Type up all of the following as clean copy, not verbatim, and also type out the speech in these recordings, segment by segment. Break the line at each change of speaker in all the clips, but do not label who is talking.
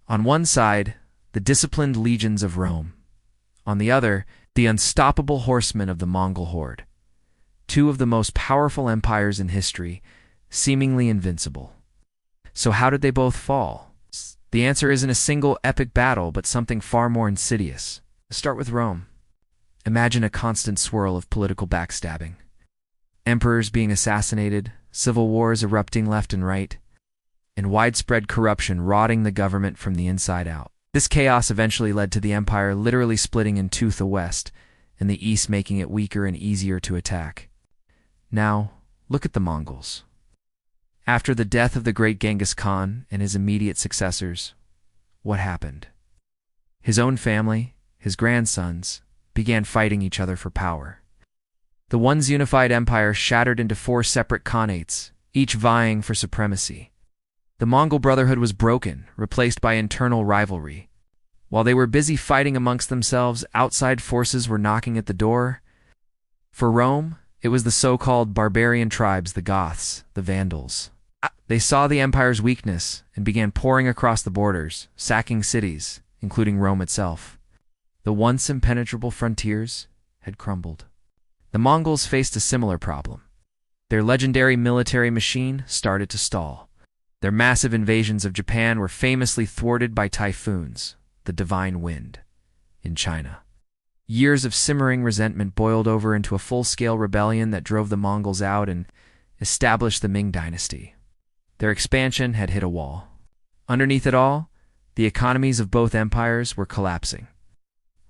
On one side, the disciplined legions of Rome. On the other, the unstoppable horsemen of the Mongol horde. Two of the most powerful empires in history, seemingly invincible. So how did they both fall? The answer isn't a single epic battle, but something far more insidious. Let's start with Rome. Imagine a constant swirl of political backstabbing. Emperors being assassinated, civil wars erupting left and right, and widespread corruption rotting the government from the inside out. This chaos eventually led to the empire literally splitting in two: the west and the east, making it weaker and easier to attack. Now, look at the Mongols. After the death of the great Genghis Khan and his immediate successors, what happened? His own family, his grandsons, began fighting each other for power. The once unified empire shattered into four separate khanates, each vying for supremacy. The Mongol Brotherhood was broken, replaced by internal rivalry. While they were busy fighting amongst themselves, outside forces were knocking at the door. For Rome, it was the so-called barbarian tribes, the Goths, the Vandals. They saw the empire's weakness and began pouring across the borders, sacking cities, including Rome itself. The once impenetrable frontiers had crumbled. The Mongols faced a similar problem. Their legendary military machine started to stall. Their massive invasions of Japan were famously thwarted by typhoons, the divine wind, in China. Years of simmering resentment boiled over into a full-scale rebellion that drove the Mongols out and established the Ming dynasty. Their expansion had hit a wall. Underneath it all, the economies of both empires were collapsing.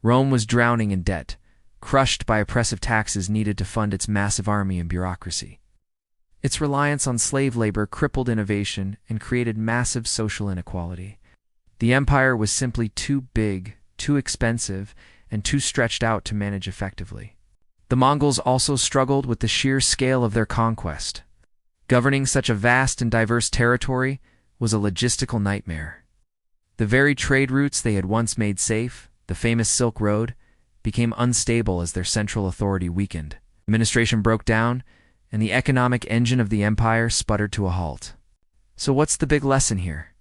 Rome was drowning in debt, crushed by oppressive taxes needed to fund its massive army and bureaucracy. Its reliance on slave labor crippled innovation and created massive social inequality. The empire was simply too big, too expensive, and too stretched out to manage effectively. The Mongols also struggled with the sheer scale of their conquest. Governing such a vast and diverse territory was a logistical nightmare. The very trade routes they had once made safe, the famous Silk Road, became unstable as their central authority weakened. Administration broke down, and the economic engine of the empire sputtered to a halt. So what's the big lesson here?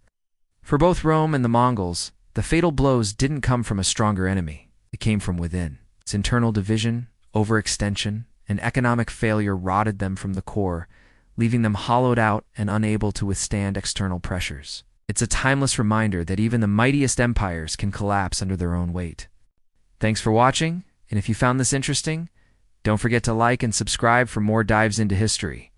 For both Rome and the Mongols, the fatal blows didn't come from a stronger enemy. It came from within. Its internal division, overextension, and economic failure rotted them from the core, leaving them hollowed out and unable to withstand external pressures. It's a timeless reminder that even the mightiest empires can collapse under their own weight. Thanks for watching, and if you found this interesting, don't forget to like and subscribe for more dives into history.